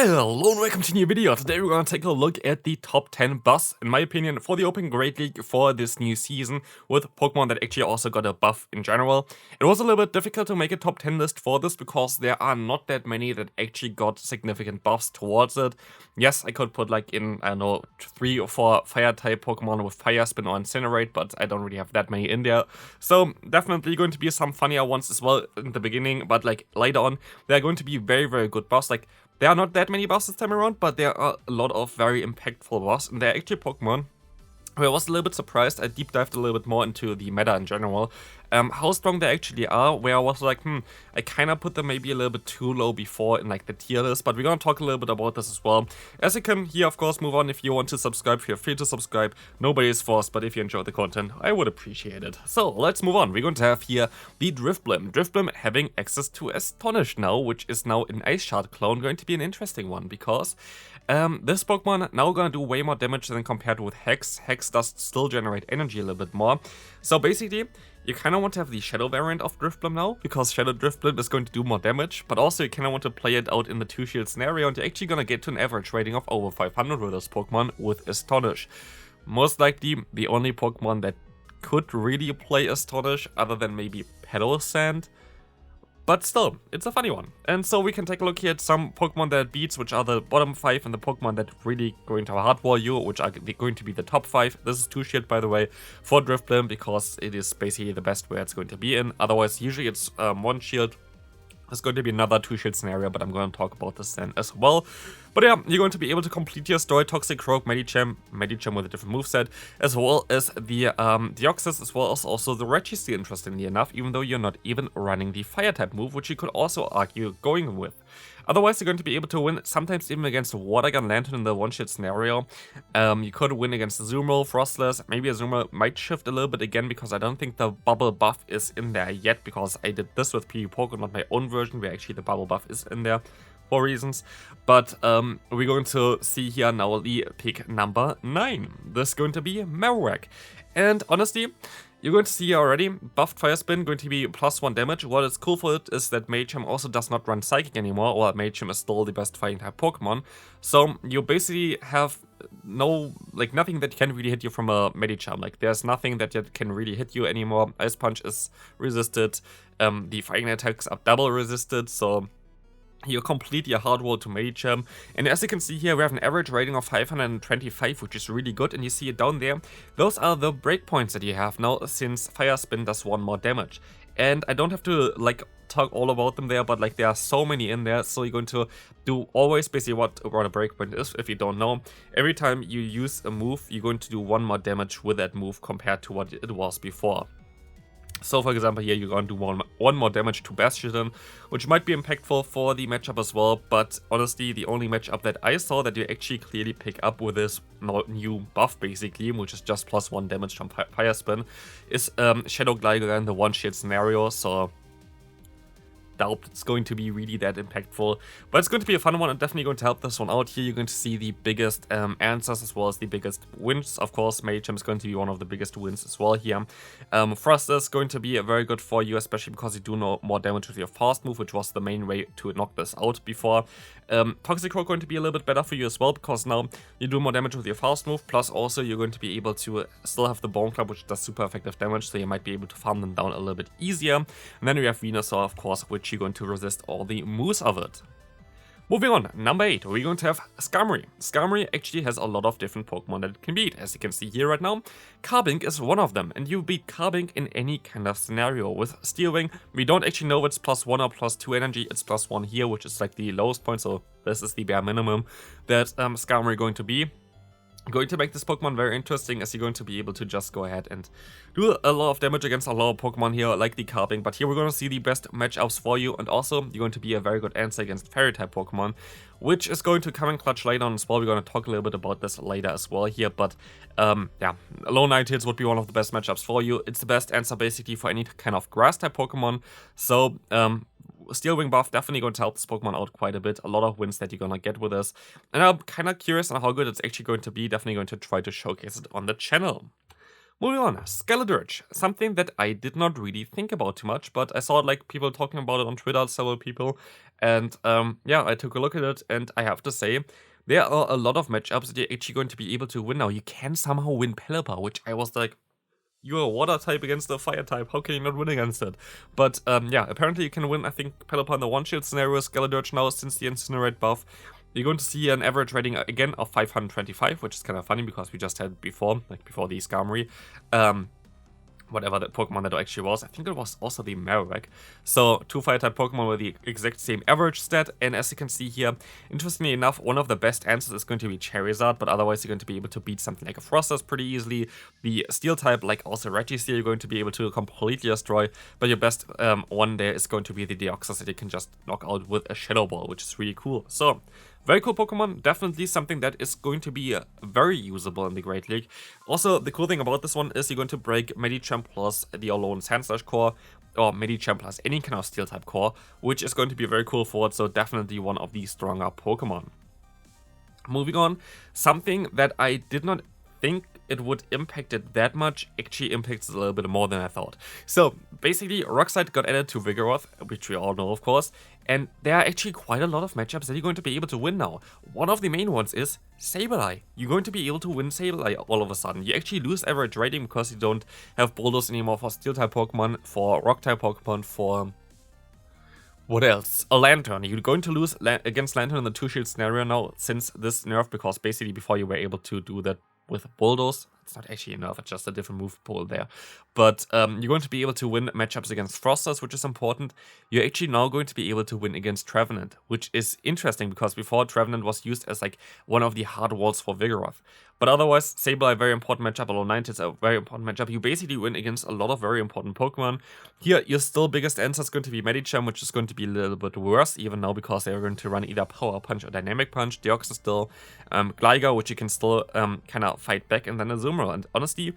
Hello and welcome to a new video. Today we're going to take a look at the top 10 buffs, in my opinion, for the Open Great League for this new season, with Pokemon that actually also got a buff in general. It was a little bit difficult to make a top 10 list for this because there are not that many that actually got significant buffs towards it. Yes, I could put like in, I don't know, 3 or 4 fire type Pokemon with Fire Spin or Incinerate, but I don't really have that many in there. So definitely going to be some funnier ones as well in the beginning, but like later on, there are going to be very, very good buffs. Like, there are not that many buffs this time around, but there are a lot of very impactful buffs, and they're actually Pokemon where I was a little bit surprised. I deep dived a little bit more into the meta in general, how strong they actually are, where I was like, I kind of put them maybe a little bit too low before in like the tier list, but we're gonna talk a little bit about this as well. As you can here, of course, move on. If you want to subscribe, feel free to subscribe. Nobody is forced, but if you enjoy the content, I would appreciate it. So let's move on. We're going to have here the Drifblim. Drifblim having access to Astonish now, which is now an Ice Shard clone, going to be an interesting one because this Pokemon now gonna do way more damage than compared with Hex. Hex does still generate energy a little bit more. So basically, you kind of want to have the Shadow variant of Drifblim now, because Shadow Drifblim is going to do more damage, but also you kind of want to play it out in the 2-shield scenario, and you're actually gonna get to an average rating of over 500 with this Pokemon with Astonish. Most likely, the only Pokemon that could really play Astonish, other than maybe Petal Sand. But still, it's a funny one. And so we can take a look here at some Pokemon that it beats, which are the bottom 5, and the Pokemon that really going to hardware you, which are going to be the top 5. This is 2-shield, by the way, for Drifblim, because it is basically the best where it's going to be in. Otherwise, usually it's 1-shield. There's going to be another 2-shield scenario, but I'm going to talk about this then as well. But yeah, you're going to be able to complete your story, Toxicroak, Medicham with a different moveset, as well as the Deoxys, as well as also the Registeel, interestingly enough, even though you're not even running the Fire-type move, which you could also argue going with. Otherwise, you're going to be able to win, sometimes even against Water Gun Lantern in the 1-shot scenario. You could win against Azumarill, Frostless. Maybe Azumarill might shift a little bit again, because I don't think the bubble buff is in there yet, because I did this with PvP Poke, not my own version, where actually the bubble buff is in there for reasons. But we're going to see here now the pick number 9. This is going to be Marowak. And honestly, you're going to see here already, buffed Fire Spin, going to be +1 damage. What is cool for it is that Medicham also does not run Psychic anymore, or Medicham is still the best fighting type Pokemon. So you basically have nothing that can really hit you from a Medicham. Like, there's nothing that can really hit you anymore. Ice Punch is resisted, the fighting attacks are double resisted, so you're completely hardwalled to Medicham. And as you can see here, we have an average rating of 525, which is really good, and you see it down there. Those are the breakpoints that you have now, since Fire Spin does 1 more damage. And I don't have to talk all about them there, but there are so many in there, so you're going to do always basically what a breakpoint is, if you don't know. Every time you use a move, you're going to do 1 more damage with that move compared to what it was before. So for example, here you're going to do one more damage to Bastion, which might be impactful for the matchup as well, but honestly, the only matchup that I saw that you actually clearly pick up with this new buff, basically, which is just +1 damage from Fire Spin, is Shadow Gligar in the 1-shield scenario, so doubt it's going to be really that impactful, but it's going to be a fun one and definitely going to help this one out. Here you're going to see the biggest answers as well as the biggest wins. Of course, Medicham is going to be one of the biggest wins as well here. Frost is going to be very good for you, especially because you do more damage with your fast move, which was the main way to knock this out before. Toxicroak going to be a little bit better for you as well, because now you do more damage with your fast move, plus also you're going to be able to still have the Bone Club, which does super effective damage, so you might be able to farm them down a little bit easier. And then we have Venusaur, of course, which you're going to resist all the moves of it. Moving on, number 8, we're going to have Skarmory. Skarmory actually has a lot of different Pokemon that it can beat. As you can see here right now, Carbink is one of them, and you beat Carbink in any kind of scenario. With Steel Wing, we don't actually know if it's +1 or +2 energy, it's +1 here, which is like the lowest point, so this is the bare minimum that Skarmory going to be. Going to make this Pokemon very interesting, as you're going to be able to just go ahead and do a lot of damage against a lot of Pokemon here, like the Carbink. But here we're going to see the best matchups for you, and also you're going to be a very good answer against Fairy-type Pokemon, which is going to come in clutch later on as well. We're going to talk a little bit about this later as well here, but yeah, Low Ninetales would be one of the best matchups for you. It's the best answer basically for any kind of Grass-type Pokemon, so Steel Wing buff definitely going to help this Pokemon out quite a bit. A lot of wins that you're gonna get with this. And I'm kind of curious on how good it's actually going to be. Definitely going to try to showcase it on the channel. Moving on, Skeledirge, something that I did not really think about too much, but I saw like people talking about it on Twitter, several people, and yeah, I took a look at it, and I have to say, there are a lot of matchups that you're actually going to be able to win now. You can somehow win Pelipper, which I was like, you're a water type against a fire type, how can you not win against it? But yeah, apparently you can win, I think, Pelipper in the one-shield scenario, Skeledirge now since the Incinerate buff. You're going to see an average rating again of 525, which is kind of funny because we just had it before, like before the Skarmory. Whatever that Pokemon that actually was. I think it was also the Marowak. So, 2 Fire-type Pokemon with the exact same average stat, and as you can see here, interestingly enough, one of the best answers is going to be Charizard, but otherwise you're going to be able to beat something like a Frosters pretty easily. The Steel-type, like also Registeel, you're going to be able to completely destroy, but your best one there is going to be the Deoxys that you can just knock out with a Shadow Ball, which is really cool. So, very cool Pokemon, definitely something that is going to be very usable in the Great League. Also, the cool thing about this one is you're going to break Medicham plus the Alolan Sandslash core, or Medicham plus any kind of Steel-type core, which is going to be very cool for it, so definitely one of the stronger Pokemon. Moving on, something that I did not think it would impact it that much, actually impacts it a little bit more than I thought. So, basically, Rockslide got added to Vigoroth, which we all know, of course, and there are actually quite a lot of matchups that you're going to be able to win now. One of the main ones is Sableye. You're going to be able to win Sableye all of a sudden. You actually lose average rating because you don't have Bulldoze anymore for Steel-type Pokemon, for Rock-type Pokemon, for... what else? A Lantern. You're going to lose against Lantern in the 2-shield scenario now since this nerf, because basically before you were able to do that with Bulldoze. It's not actually a nerf, it's just a different move pool there. But you're going to be able to win matchups against Frosters, which is important. You're actually now going to be able to win against Trevenant, which is interesting because before Trevenant was used as like one of the hard walls for Vigoroth. But otherwise, Sableye, very important matchup. Alolan Ninetales, a very important matchup. You basically win against a lot of very important Pokemon. Here, your still biggest answer is going to be Medicham, which is going to be a little bit worse, even now, because they're going to run either Power Punch or Dynamic Punch. Deoxys still, Gligar, which you can still kind of fight back, and then Azumarill. And honestly,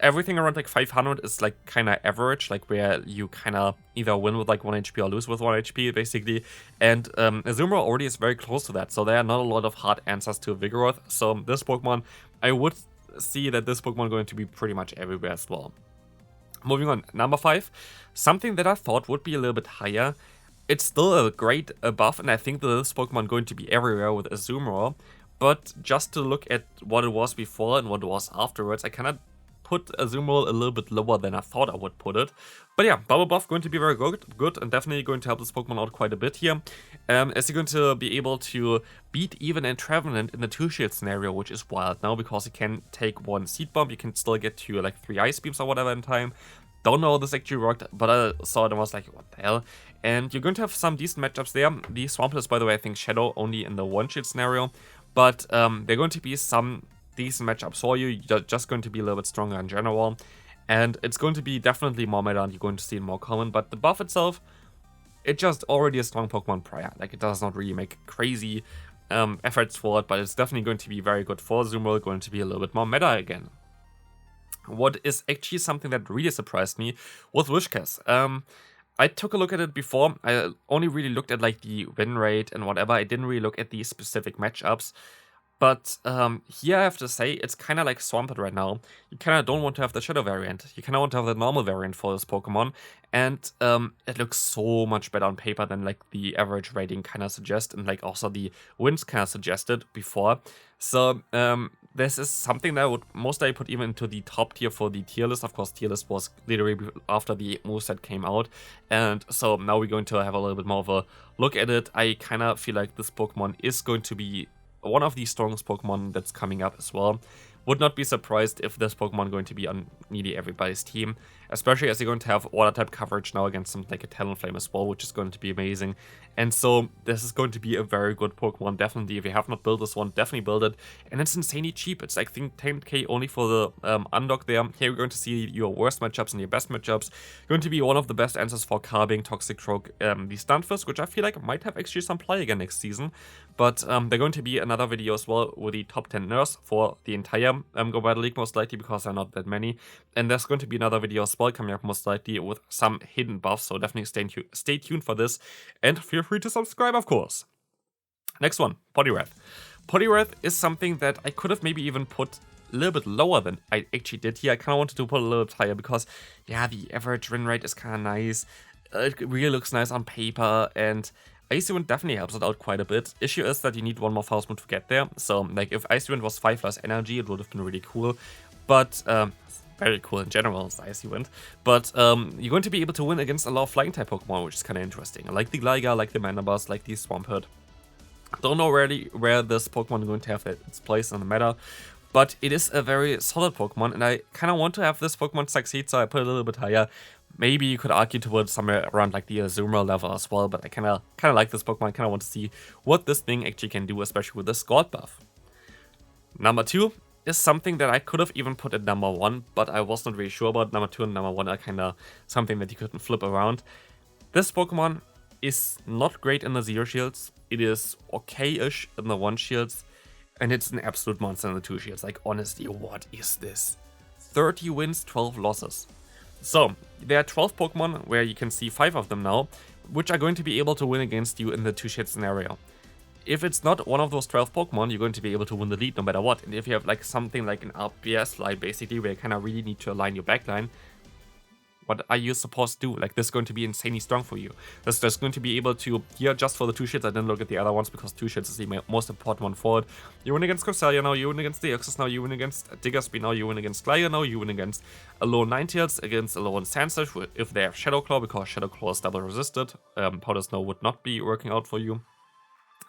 everything around like 500 is like kind of average, like where you kind of either win with like 1 HP or lose with 1 HP, basically. And Azumarill already is very close to that, so there are not a lot of hard answers to Vigoroth. So this Pokemon, I would see that this Pokemon going to be pretty much everywhere as well. Moving on, number 5, something that I thought would be a little bit higher. It's still a great buff, and I think that this Pokemon going to be everywhere with Azumarill. But just to look at what it was before and what it was afterwards, I cannot put Azumarill a little bit lower than I thought I would put it. But yeah, Bubble Buff going to be very good and definitely going to help this Pokemon out quite a bit here. As you're going to be able to beat even a Trevenant in the 2-shield scenario, which is wild now because you can take 1 Seed Bomb, you can still get to like 3 Ice Beams or whatever in time. Don't know how this actually worked, but I saw it and was like, what the hell? And you're going to have some decent matchups there. The Swampert, by the way, I think Shadow only in the 1-shield scenario. But there are going to be some decent matchups for you. You're just going to be a little bit stronger in general. And it's going to be definitely more meta and you're going to see it more common. But the buff itself, it's just already a strong Pokemon prior. Like, it does not really make crazy efforts for it, but it's definitely going to be very good for Azumarill, going to be a little bit more meta again. What is actually something that really surprised me was Whiscash. I took a look at it before. I only really looked at like the win rate and whatever. I didn't really look at the specific matchups. But here I have to say, it's kind of like Swampert right now. You kind of don't want to have the Shadow variant. You kind of want to have the normal variant for this Pokemon. And it looks so much better on paper than like the average rating kind of suggests. And like also the wins kind of suggested before. So this is something that I would most likely put even into the top tier for the tier list. Of course, tier list was literally after the moveset came out. And so now we're going to have a little bit more of a look at it. I kind of feel like this Pokemon is going to be one of the strongest Pokemon that's coming up as well. Would not be surprised if this Pokemon going to be on nearly everybody's team, especially as you're going to have water type coverage now against something like a Talonflame as well, which is going to be amazing. And so this is going to be a very good Pokemon, definitely. If you have not built this one, definitely build it. And it's insanely cheap. It's like, I think 10k only for the undock there. Here we're going to see your worst matchups and your best matchups. Going to be one of the best answers for Carbink, Toxic Croak, the Stunfisk, which I feel like might have actually some play again next season. But they're going to be another video as well with the top 10 nerfs for the entire Go Battle League, most likely, because there are not that many. And there's going to be another video as well coming up, most likely, with some hidden buffs. So definitely stay tuned for this. And feel free to subscribe, of course. Next one, Poliwrath. Poliwrath is something that I could have maybe even put little bit lower than I actually did here. I kind of wanted to put a little bit higher because, yeah, the average win rate is kind of nice. It really looks nice on paper, and Icy Wind definitely helps it out quite a bit. Issue is that you need one more Faust move to get there. So, like, if Icy Wind was 5 less energy, it would have been really cool. But, very cool in general, it's Icy Wind. But, you're going to be able to win against a lot of flying type Pokemon, which is kind of interesting. I like the Gligar, I like the Mandibuzz, like the Swampert. Don't know really where this Pokemon is going to have its place in the meta, but it is a very solid Pokemon, and I kind of want to have this Pokemon succeed, so I put it a little bit higher. Maybe you could argue towards somewhere around like the Azumarill level as well, but I kind of like this Pokemon. I kind of want to see what this thing actually can do, especially with the Scald buff. Number 2 is something that I could have even put at number 1, but I wasn't really sure about. Number 2 and number 1 are kind of something that you couldn't flip around. This Pokemon is not great in the 0 shields. It is okay-ish in the 1 shields, and it's an absolute monster in the 2 shields. Like, honestly, what is this? 30 wins, 12 losses. So, there are 12 Pokemon, where you can see 5 of them now, which are going to be able to win against you in the 2-shield scenario. If it's not one of those 12 Pokemon, you're going to be able to win the lead no matter what. And if you have like something like an RPS line, basically, where you kind of really need to align your backline, what are you supposed to do? Like, this is going to be insanely strong for you. This is going to be able to, here, just for the 2 shields, I didn't look at the other ones because 2 shields is the most important one for it. You win against Cresselia now, you win against Deoxys now, you win against Diggersby now, you win against Gligar now, you win against Alolan Ninetales, against Alolan Sandslash if they have Shadow Claw, because Shadow Claw is double resisted. Powder Snow would not be working out for you.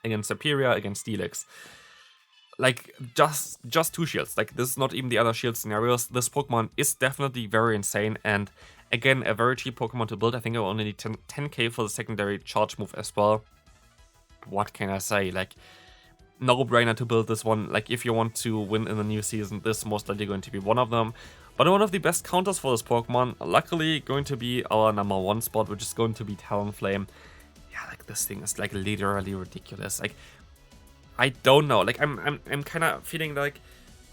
Against Serperior, against Steelix. Like, just 2 shields. Like, this is not even the other shield scenarios. This Pokemon is definitely very insane, and again, a very cheap Pokemon to build. I think I only need 10k for the secondary charge move as well. What can I say? Like, no-brainer to build this one. Like, if you want to win in the new season, this is most likely going to be one of them. But one of the best counters for this Pokemon, luckily going to be our number 1 spot, which is going to be Talonflame. Yeah, like, this thing is like literally ridiculous. Like, I don't know. Like, I'm kind of feeling like,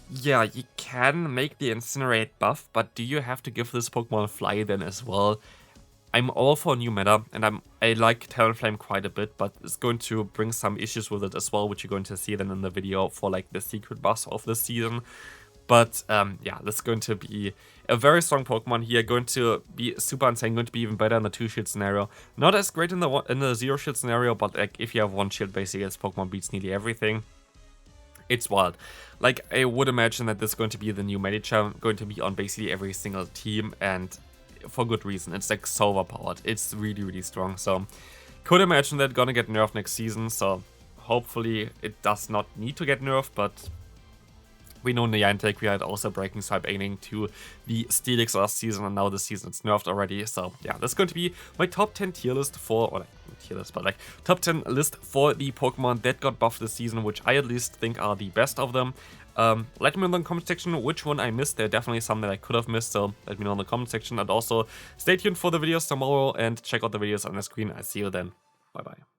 yeah, you can make the Incinerate buff, but do you have to give this Pokemon Fly then as well? I'm all for new meta, and I like Talonflame quite a bit, but it's going to bring some issues with it as well, which you're going to see then in the video for like the secret boss of this season. But yeah, this is going to be a very strong Pokemon here, going to be super insane, going to be even better in the 2-shield scenario. Not as great in the 0-shield scenario, but like if you have 1 shield, basically this Pokemon beats nearly everything. It's wild. Like, I would imagine that this is going to be the new Medicham, going to be on basically every single team, and for good reason. It's like so overpowered. It's really, really strong. So, could imagine that gonna get nerfed next season. So, hopefully it does not need to get nerfed, but we know Niantic, we had also breaking swipe aiming to the Steelix last season, and now this season it's nerfed already. So yeah, this is going to be my top 10 tier list for, or like, not tier list, but like top 10 list for the Pokemon that got buffed this season, which I at least think are the best of them. Let me know in the comment section which one I missed. There are definitely some that I could have missed, so let me know in the comment section. And also stay tuned for the videos tomorrow and check out the videos on the screen. I'll see you then. Bye bye.